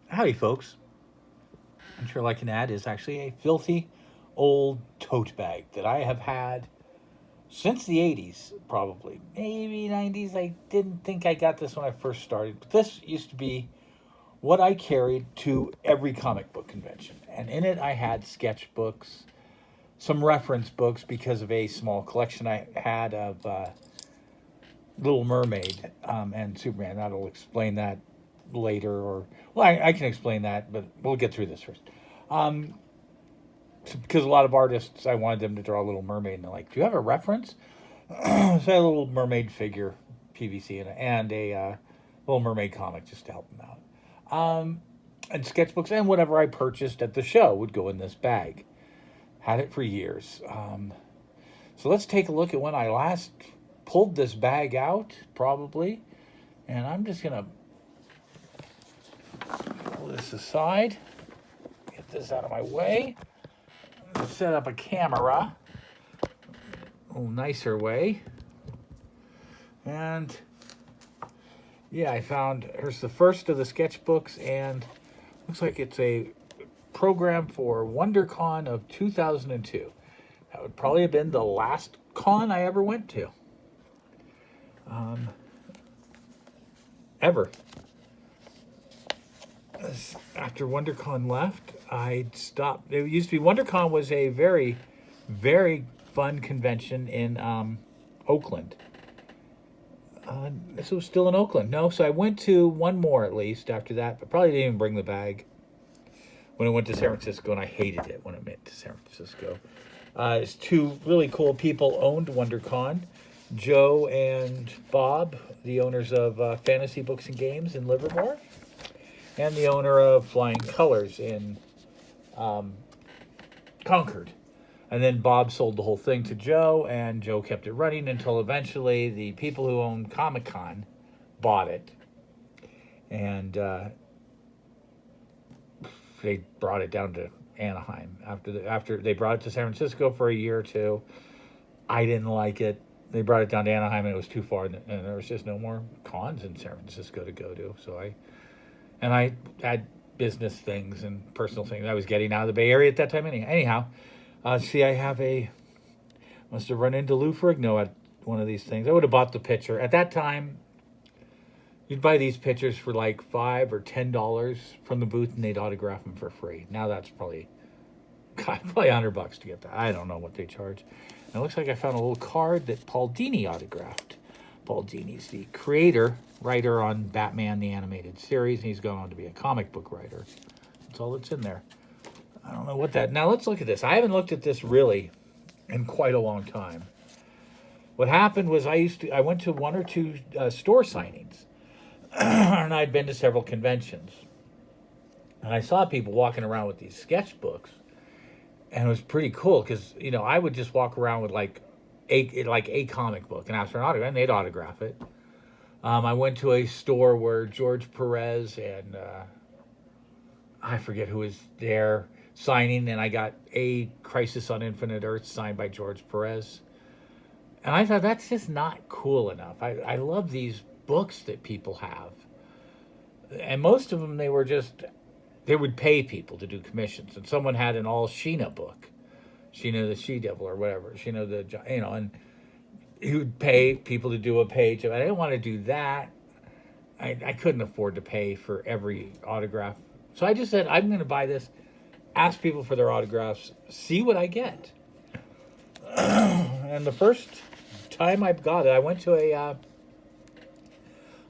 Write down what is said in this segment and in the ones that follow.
Howdy, folks. I'm sure like an ad is actually a filthy old tote bag that I have had since the 80s, probably. Maybe 90s. I didn't think I got this when I first started, but this used to be what I carried to every comic book convention. And in it, I had sketchbooks, some reference books because of a small collection I had of Little Mermaid and Superman. That'll explain that later, or well, I can explain that, but we'll get through this first. Um, because a lot of artists, I wanted them to draw Little Mermaid, and they're like, "Do you have a reference?" So I had a Little Mermaid figure, PVC, and a Little Mermaid comic just to help them out. And sketchbooks and whatever I purchased at the show would go in this bag. Had it for years. So let's take a look at when I last pulled this bag out, probably. And I'm just going to pull this aside, get this out of my way, set up a camera, a little nicer way. And yeah, I found, here's the first of the sketchbooks, and looks like it's a program for WonderCon of 2002. That would probably have been the last con I ever went to. Ever. After WonderCon left, I stopped. It used to be WonderCon was a very, very fun convention in Oakland. This was still in Oakland. No, so I went to one more at least after that, but probably didn't even bring the bag when I went to San Francisco, and I hated it when I went to San Francisco. It's two really cool people owned WonderCon. Joe and Bob, the owners of Fantasy Books and Games in Livermore, and the owner of Flying Colors in Concord. And then Bob sold the whole thing to Joe, and Joe kept it running until eventually the people who owned Comic Con bought it. And they brought it down to Anaheim. After they brought it to San Francisco for a year or two, I didn't like it. They brought it down to Anaheim, and it was too far, and there was just no more cons in San Francisco to go to. So I had business things and personal things. I was getting out of the Bay Area at that time. Anyhow, see, must have run into Lou Ferrigno at one of these things. I would have bought the picture. At that time, you'd buy these pictures for like $5 or $10 from the booth, and they'd autograph them for free. Now that's probably $100 to get that. I don't know what they charge. And it looks like I found a little card that Paul Dini autographed. Paul Dini's the writer on Batman the Animated Series, and he's gone on to be a comic book writer. That's all that's in there. I don't know what that... Now let's look at this. I haven't looked at this really in quite a long time. What happened was I went to one or two store signings, and I'd been to several conventions. And I saw people walking around with these sketchbooks, and it was pretty cool because, I would just walk around with like a comic book and ask for an autograph, and they'd autograph it. I went to a store where George Perez and I forget who was there signing, and I got a Crisis on Infinite Earths signed by George Perez. And I thought, that's just not cool enough. I love these books that people have. And most of them, they would pay people to do commissions. And someone had an all Sheena book, Sheena the She-Devil or whatever, and he would pay people to do a page. I didn't want to do that. I couldn't afford to pay for every autograph. So I just said, I'm going to buy this, ask people for their autographs, see what I get. And the first time I got it, I went to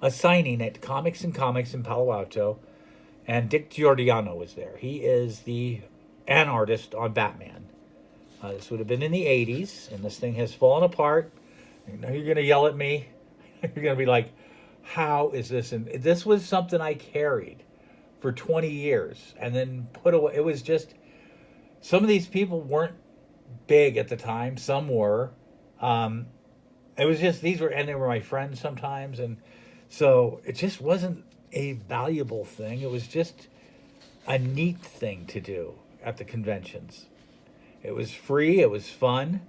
a signing at Comics and Comics in Palo Alto, and Dick Giordano was there. He is an artist on Batman. This would have been in the 80s, and this thing has fallen apart. You're going to yell at me. You're going to be like, how is this? And this was something I carried for 20 years and then put away. It was just, some of these people weren't big at the time. Some were. It was just, they were my friends sometimes. And so it just wasn't a valuable thing. It was just a neat thing to do at the conventions. It was free. It was fun.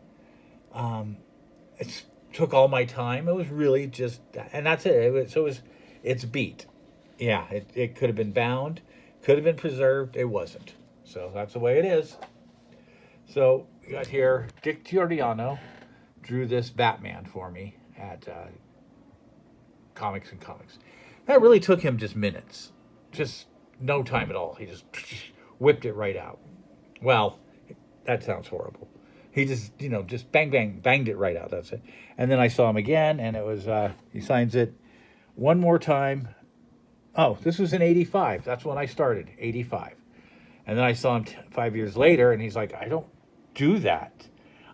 It took all my time. It was really just, and that's it. It's beat. Yeah, it could have been bound, could have been preserved. It wasn't. So that's the way it is. So we got here, Dick Giordano drew this Batman for me at Comics and Comics. That really took him just minutes, just no time at all. He just whipped it right out. Well, that sounds horrible. He just, just bang, bang, banged it right out. That's it. And then I saw him again, and it was, he signs it one more time. Oh, this was in 85. That's when I started, 85. And then I saw him 5 years later, and he's like, I don't do that.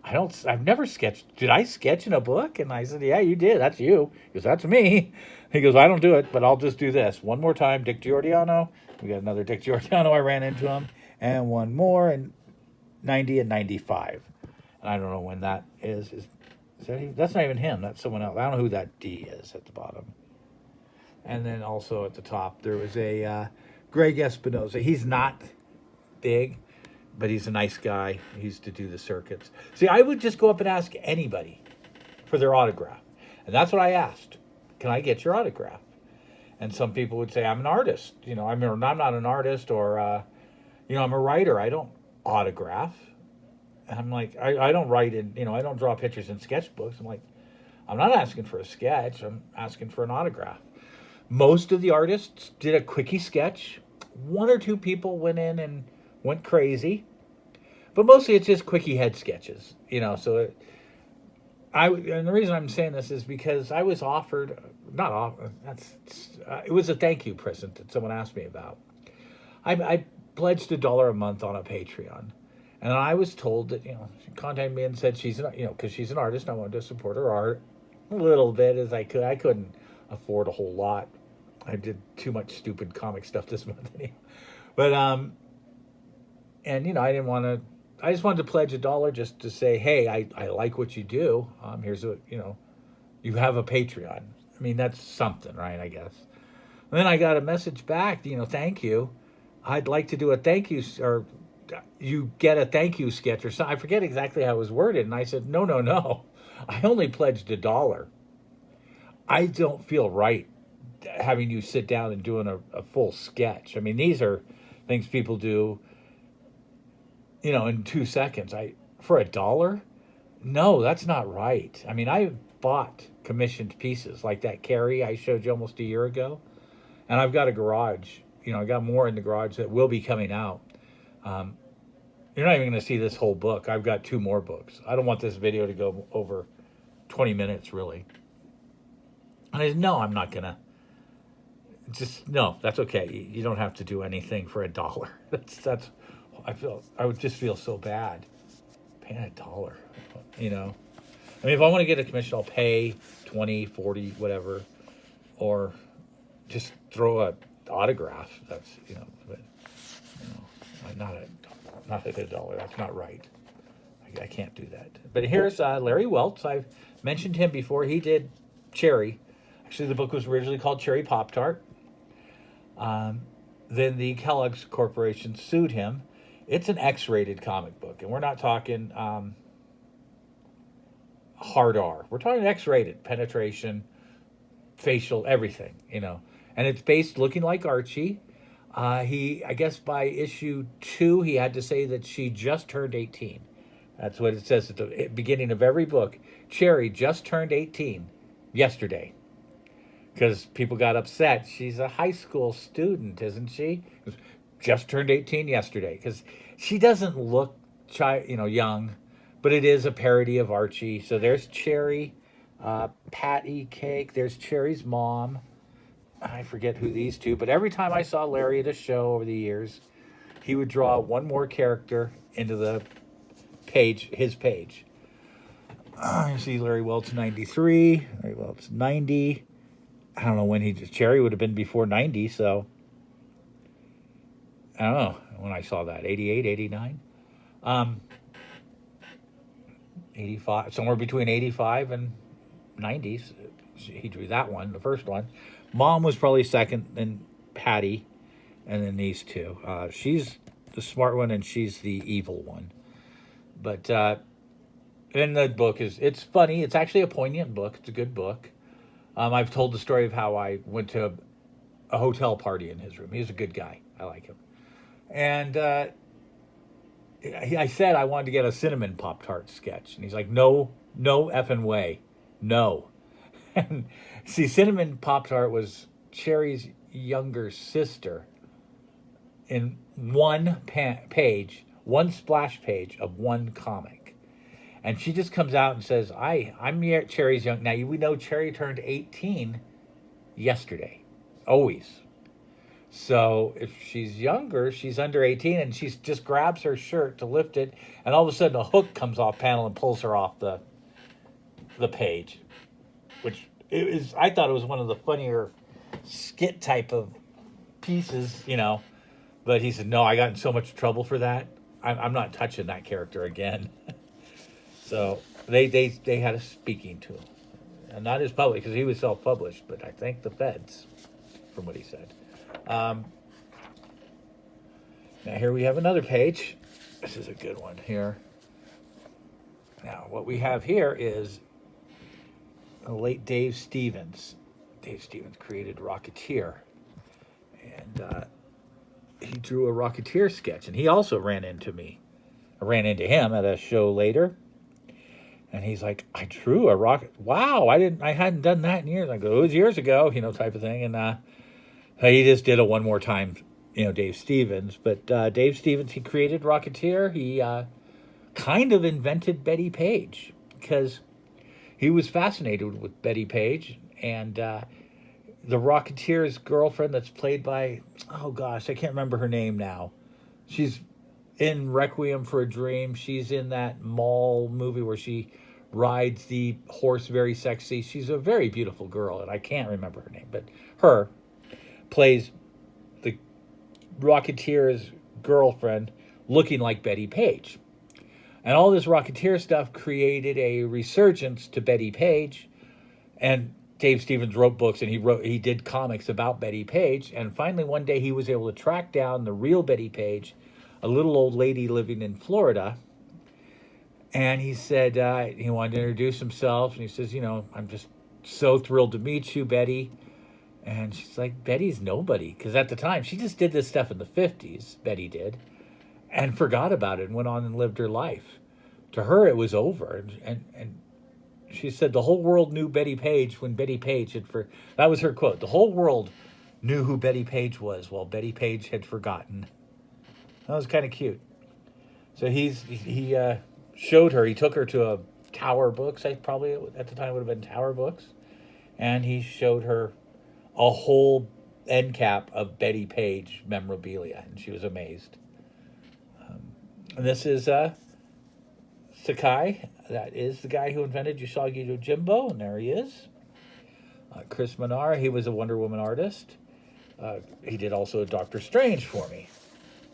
I've never sketched. Did I sketch in a book? And I said, yeah, you did. That's you. He goes, that's me. He goes, I don't do it, but I'll just do this. One more time, Dick Giordano. We got another Dick Giordano. I ran into him. And one more in 90 and 95. And I don't know when that is. Is that he? That's not even him. That's someone else. I don't know who that D is at the bottom. And then also at the top, there was a Greg Espinosa. He's not big, but he's a nice guy. He used to do the circuits. See, I would just go up and ask anybody for their autograph. And that's what I asked. Can I get your autograph? And some people would say, I'm an artist. I'm not an artist, or, I'm a writer. I don't autograph. And I'm like, I don't write in, I don't draw pictures in sketchbooks. I'm like, I'm not asking for a sketch. I'm asking for an autograph. Most of the artists did a quickie sketch. One or two people went in and went crazy. But mostly it's just quickie head sketches, so and the reason I'm saying this is because I was offered, it was a thank you present that someone asked me about. I pledged $1 a month on a Patreon. And I was told that, she contacted me and said she's, because she's an artist, and I wanted to support her art a little bit as I could. I couldn't afford a whole lot. I did too much stupid comic stuff this month anyway. But, and, I didn't want to, I just wanted to pledge $1 just to say, hey, I like what you do. Here's what, you have a Patreon. I mean, that's something, right, I guess. And then I got a message back, thank you. I'd like to do a thank you, or you get a thank you sketch or something. I forget exactly how it was worded. And I said, no. I only pledged $1. I don't feel right having you sit down and doing a full sketch. I mean, these are things people do, in 2 seconds. For $1? No, that's not right. I mean, I bought commissioned pieces like that Carrie I showed you almost a year ago. And I've got a garage. I got more in the garage that will be coming out. You're not even going to see this whole book. I've got 2 more books. I don't want this video to go over 20 minutes, really. And I said, no, I'm not going to. No, that's okay. You don't have to do anything for $1. I would just feel so bad paying $1, I mean, if I want to get a commission, I'll pay 20, 40, whatever, or just throw a autograph. That's, but, not at $1. That's not right. I can't do that. But here's Larry Welts. I've mentioned him before. He did Cherry. Actually, the book was originally called Cherry Pop-Tart. Then the Kellogg's Corporation sued him. It's an X-rated comic book, and we're not talking hard R. We're talking X-rated, penetration, facial, everything, And it's based looking like Archie. I guess by issue 2, he had to say that she just turned 18. That's what it says at the beginning of every book. Cherry just turned 18 yesterday. Because people got upset. She's a high school student, isn't she? Just turned 18 yesterday. Because she doesn't look, young, but it is a parody of Archie. So there's Cherry, Patty Cake. There's Cherry's mom. I forget who these two, but every time I saw Larry at a show over the years, he would draw one more character into the page, his page. You see Larry Welts 93, Larry Welts 90. I don't know when Cherry would have been before 90, so I don't know when I saw that, 88, 89. 85, somewhere between 85 and 90s. He drew that one, the first one. Mom was probably second, then Patty, and then these two. She's the smart one, and she's the evil one. But in the book, it's funny. It's actually a poignant book. It's a good book. I've told the story of how I went to a hotel party in his room. He's a good guy. I like him. And I said I wanted to get a cinnamon Pop Tart sketch, and he's like, "No, no effing way, no." And see, cinnamon Pop Tart was Cherry's younger sister in one page, one splash page of one comic. And she just comes out and says, I'm Cherry's young. Now, we know Cherry turned 18 yesterday, always. So if she's younger, she's under 18, and she just grabs her shirt to lift it, and all of a sudden a hook comes off panel and pulls her off the page, which I thought it was one of the funnier skit type of pieces, But he said, no, I got in so much trouble for that. I'm not touching that character again. So they had a speaking to him. And not his public, because he was self-published, but I think the feds, from what he said. Now here we have another page. This is a good one here. Now what we have here is the late Dave Stevens. Dave Stevens created Rocketeer. And he drew a Rocketeer sketch, and he also ran into me. I ran into him at a show later, and he's like, "I drew a rocket. Wow, I hadn't done that in years." I go, "It was years ago," type of thing. And he just did a one more time, Dave Stevens. But Dave Stevens, he created Rocketeer. He kind of invented Betty Page, because he was fascinated with Betty Page, and the Rocketeer's girlfriend, that's played by, oh gosh, I can't remember her name now. She's in Requiem for a Dream. She's in that mall movie where she rides the horse very sexy. She's a very beautiful girl, and I can't remember her name. But her plays the Rocketeer's girlfriend looking like Betty Page. And all this Rocketeer stuff created a resurgence to Betty Page. And Dave Stevens wrote books, and he did comics about Betty Page. And finally, one day, he was able to track down the real Betty Page, a little old lady living in Florida. And he said he wanted to introduce himself. And he says, "I'm just so thrilled to meet you, Betty." And she's like, "Betty's nobody." Because at the time, she just did this stuff in the 50s, Betty did, and forgot about it and went on and lived her life. To her, it was over. And she said the whole world knew Betty Page when Betty Page that was her quote. The whole world knew who Betty Page was while Betty Page had forgotten. That was kind of cute. So he showed her. He took her to a Tower Books. I probably at the time would have been Tower Books, and he showed her a whole end cap of Betty Page memorabilia, and she was amazed. And this is Sakai. That is the guy who invented Usagi Yojimbo, and there he is. Chris Menard, he was a Wonder Woman artist. He did also Doctor Strange for me.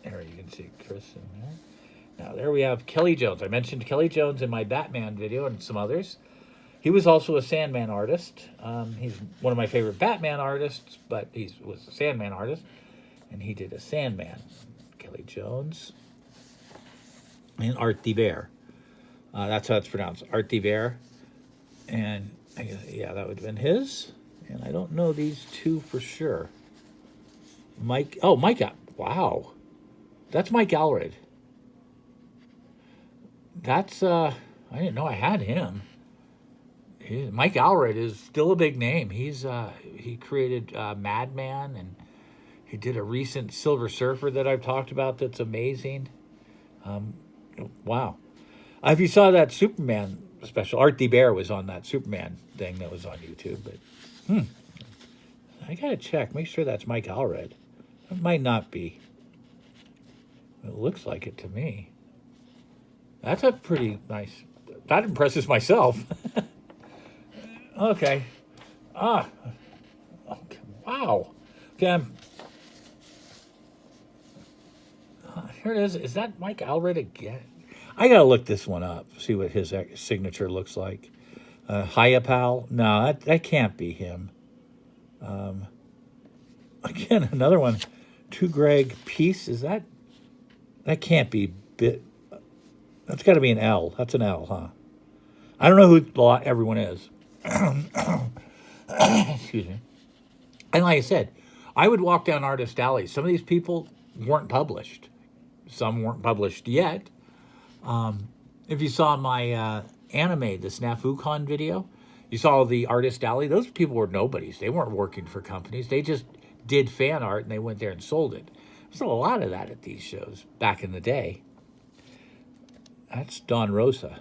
There you can see Chris in there. Now there we have Kelly Jones. I mentioned Kelly Jones in my Batman video and some others. He was also a Sandman artist. He's one of my favorite Batman artists, but he was a Sandman artist, and he did a Sandman. Kelly Jones. And Art Thibert. That's how it's pronounced, Art Thibert. And I guess, yeah, that would have been his. And I don't know these two for sure. Mike, wow. That's Mike Allred. That's, I didn't know I had him. Mike Allred is still a big name. He created Madman, and he did a recent Silver Surfer that I've talked about that's amazing. Wow. If you saw that Superman special, Art Thibert was on that Superman thing that was on YouTube. But I gotta check, make sure that's Mike Allred. It might not be. It looks like it to me. That's a pretty nice. That impresses myself. Okay. Okay. Wow. Okay. Here it is. Is that Mike Allred again? I gotta look this one up. See what his signature looks like. Hayapal. No, that can't be him. Again, another one. To Greg Peace. Is that? That can't be bit. That's got to be an L. That's an L, huh? I don't know who everyone is. Excuse me. And like I said, I would walk down artist alleys. Some of these people weren't published. Some weren't published yet. If you saw my anime, the SnafuCon video, you saw the artist alley. Those people were nobodies. They weren't working for companies. They just did fan art and they went there and sold it. There's a lot of that at these shows back in the day. That's Don Rosa.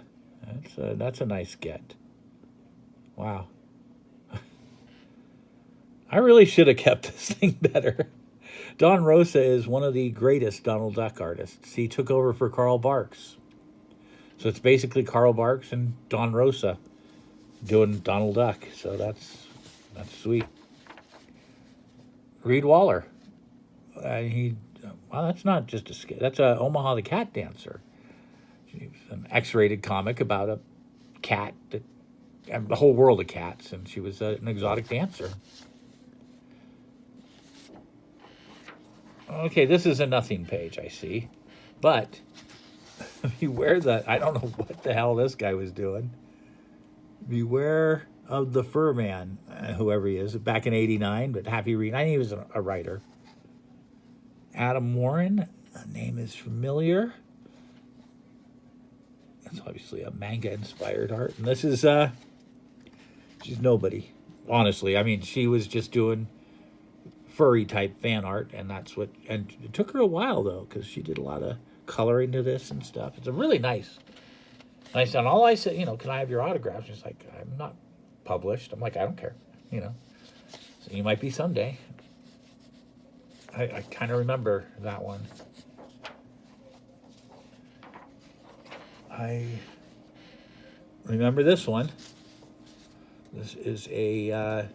That's a nice get. Wow. I really should have kept this thing better. Don Rosa is one of the greatest Donald Duck artists. He took over for Carl Barks. So it's basically Carl Barks and Don Rosa doing Donald Duck. So that's sweet. Reed Waller. That's not just a skit. That's a Omaha the Cat Dancer. She was an X-rated comic about a cat and the whole world of cats, and she was an exotic dancer. Okay, this is a nothing page, I see. But beware that, I don't know what the hell this guy was doing. Beware of the Fur Man, whoever he is, back in '89, but happy reading. I think he was a writer. Adam Warren, the name is familiar. That's obviously a manga-inspired art. And this is, she's nobody, honestly. I mean, she was just doing furry type fan art, and and it took her a while though, because she did a lot of coloring to this and stuff. It's a really nice. And all I said, can I have your autograph? She's like, I'm not published. I'm like, I don't care, So you might be someday. I kind of remember that one. I remember this one. This is a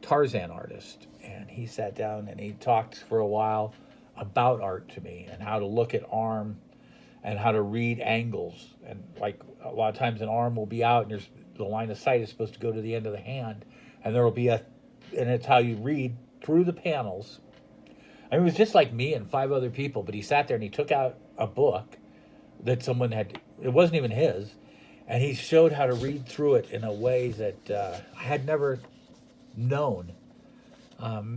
Tarzan artist, and he sat down and he talked for a while about art to me and how to look at arm and how to read angles. And like a lot of times an arm will be out and the line of sight is supposed to go to the end of the hand, and there will be and it's how you read through the panels. I mean, it was just like me and 5 other people, but he sat there and he took out a book that someone had, it wasn't even his, and he showed how to read through it in a way that I had never known. I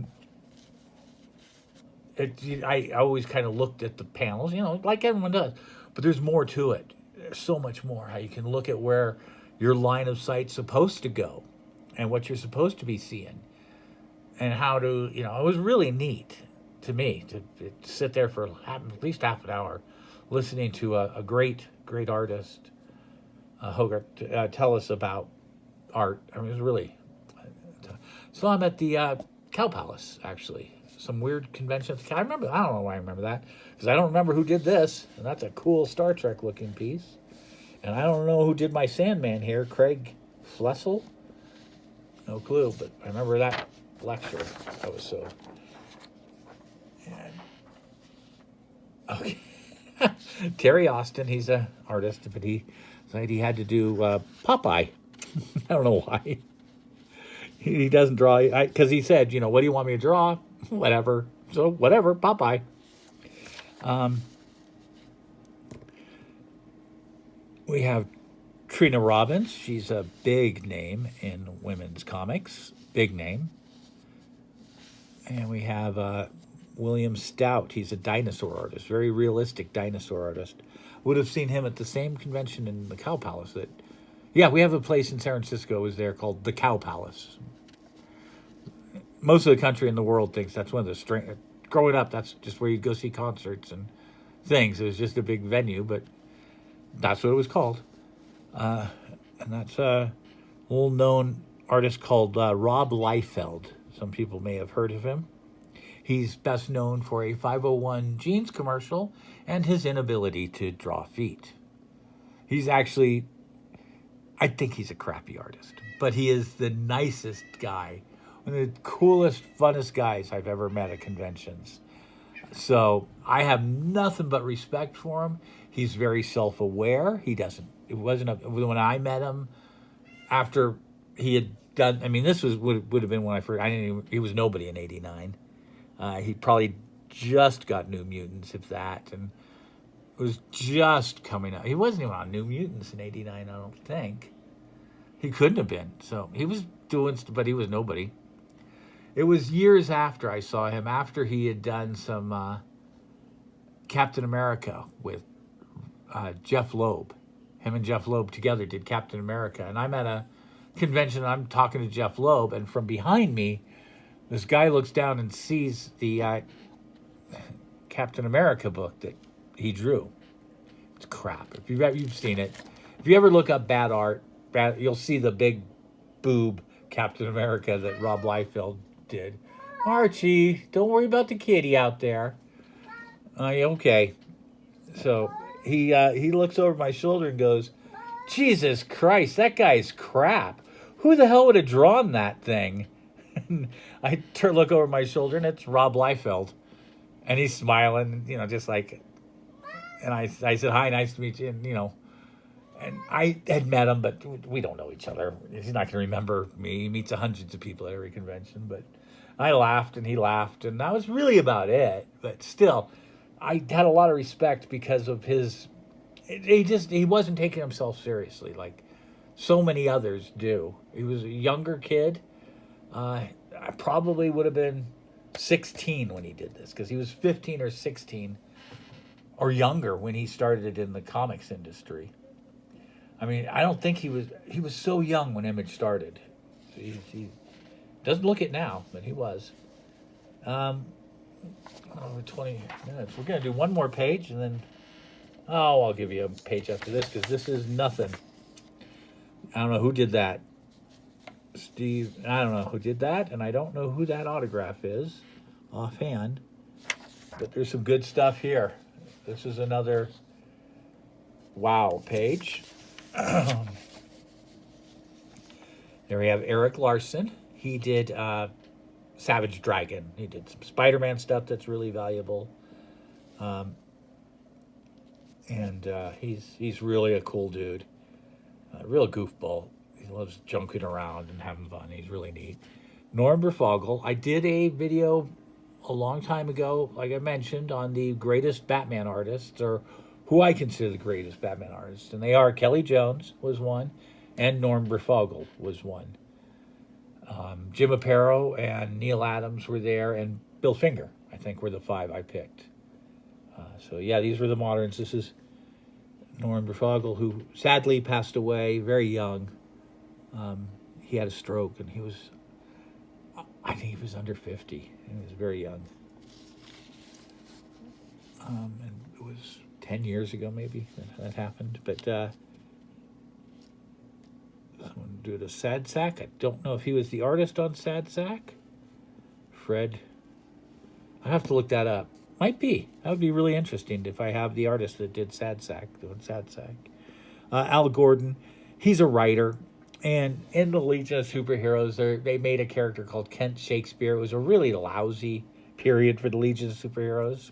always kind of looked at the panels, like everyone does, but there's more to it. There's so much more, how you can look at where your line of sight's supposed to go and what you're supposed to be seeing, and how to, it was really neat to me to sit there for at least half an hour listening to a great artist, Hogarth, tell us about art. I mean, it was really. So I'm at the Cow Palace, actually. Some weird convention. I don't know why I remember that, because I don't remember who did this, and that's a cool Star Trek looking piece. And I don't know who did my Sandman here, Craig Flessel. No clue, but I remember that lecture. That was so. Okay. Terry Austin, he's an artist, but he said he had to do Popeye. I don't know why. He doesn't draw, because he said, what do you want me to draw? Whatever. So, whatever, Popeye. We have Trina Robbins. She's a big name in women's comics. Big name. And we have William Stout. He's a dinosaur artist, very realistic dinosaur artist. Would have seen him at the same convention in the Cow Palace. We have a place in San Francisco is there called the Cow Palace. Most of the country in the world thinks that's one of the growing up, that's just where you go see concerts and things. It was just a big venue, but that's what it was called. And that's a well-known artist called Rob Liefeld. Some people may have heard of him. He's best known for a 501 jeans commercial and his inability to draw feet. He's actually, I think he's a crappy artist, but he is the nicest guy. One of the coolest, funnest guys I've ever met at conventions. So I have nothing but respect for him. He's very self-aware. When I met him after he had done, I mean, this would have been when he was nobody in '89. He probably just got New Mutants, if that, and it was just coming out. He wasn't even on New Mutants in '89, I don't think. He couldn't have been. So he was doing, but he was nobody. It was years after I saw him, after he had done some Captain America with Jeff Loeb. Him and Jeff Loeb together did Captain America. And I'm at a convention, I'm talking to Jeff Loeb, and from behind me, this guy looks down and sees the Captain America book that he drew. It's crap. If you've seen it, if you ever look up bad art, you'll see the big boob Captain America that Rob Liefeld did. Archie, don't worry about the kitty out there. Okay. So he looks over my shoulder and goes, Jesus Christ, that guy's crap. Who the hell would have drawn that thing? And I look over my shoulder, and it's Rob Liefeld. And he's smiling, just like... And I said, hi, nice to meet you. And, and I had met him, but we don't know each other. He's not going to remember me. He meets hundreds of people at every convention. But I laughed, and he laughed, and that was really about it. But still, I had a lot of respect because of his... He wasn't taking himself seriously like so many others do. He was a younger kid. I probably would have been 16 when he did this, because he was 15 or 16 or younger when he started in the comics industry. I mean, I don't think he was so young when Image started. He doesn't look it now, but he was. Over 20 minutes. We're going to do one more page, and then, I'll give you a page after this, because this is nothing. I don't know who did that. Steve, I don't know who did that, and I don't know who that autograph is offhand, but there's some good stuff here. This is another wow page. There we have Eric Larson. He did Savage Dragon. He did some Spider-Man stuff that's really valuable. And he's really a cool dude. A real goofball. He loves junking around and having fun. He's really neat. Norm Breyfogle. I did a video a long time ago, like I mentioned, on the greatest Batman artists, or who I consider the greatest Batman artists. And they are Kelly Jones was one, and Norm Breyfogle was one. Jim Aparo and Neil Adams were there, and Bill Finger, I think, were the 5 I picked. So yeah, these were the moderns. This is Norm Breyfogle, who sadly passed away very young. He had a stroke, and I think he was under 50. He was very young. And it was 10 years ago, maybe, that happened. But someone did a Sad Sack. I don't know if he was the artist on Sad Sack. Fred. I have to look that up. Might be. That would be really interesting if I have the artist that did Sad Sack doing Sad Sack. Al Gordon. He's a writer. And in the Legion of Superheroes, they made a character called Kent Shakespeare. It was a really lousy period for the Legion of Superheroes.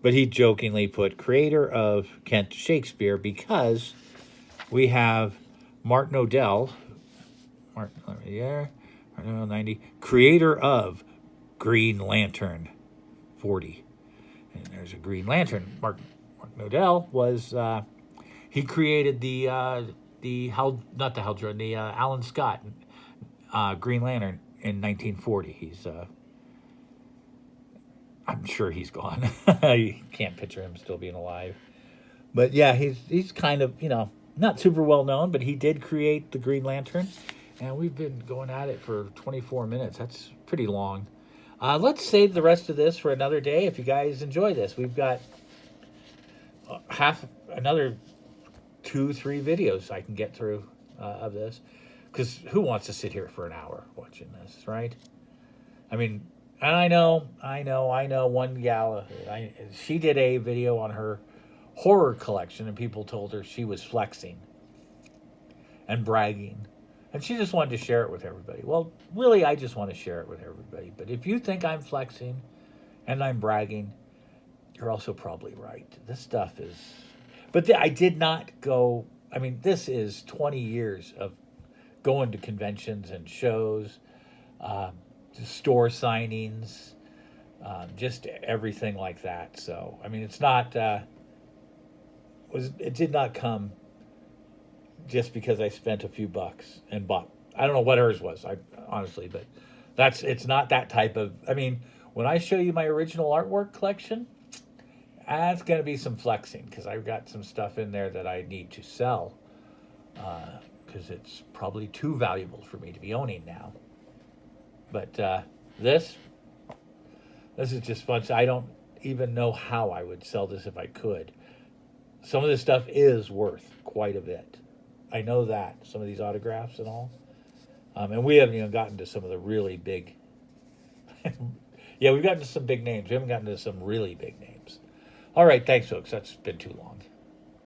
But he jokingly put creator of Kent Shakespeare, because we have Martin O'Dell, Martin O'Dell 90, creator of Green Lantern 40. And there's a Green Lantern. Martin O'Dell was, he created the Alan Scott Green Lantern in 1940. He's I'm sure he's gone. You can't picture him still being alive. But yeah, he's kind of, not super well known, but he did create the Green Lantern, and we've been going at it for 24 minutes. That's pretty long. Let's save the rest of this for another day. If you guys enjoy this, we've got another 2-3 videos I can get through of this, because who wants to sit here for an hour watching this, right? I mean, and I know one gal, she did a video on her horror collection, and people told her she was flexing and bragging, and she just wanted to share it with everybody. Well, really, I just want to share it with everybody. But if you think I'm flexing and I'm bragging, you're also probably right. This stuff is... But I did not go... I mean, this is 20 years of going to conventions and shows, store signings, just everything like that. So, I mean, it's not... it did not come just because I spent a few bucks and bought... I don't know what hers was, honestly, but It's not that type of. I mean, when I show you my original artwork collection, that's going to be some flexing because I've got some stuff in there that I need to sell because it's probably too valuable for me to be owning now. But this this is just fun. So I don't even know how I would sell this if I could. Some of this stuff is worth quite a bit. I know that some of these autographs and all, and we haven't even gotten to some of the really big. Yeah, we've gotten to some big names. We haven't gotten to some really big names. All right, thanks, folks. That's been too long.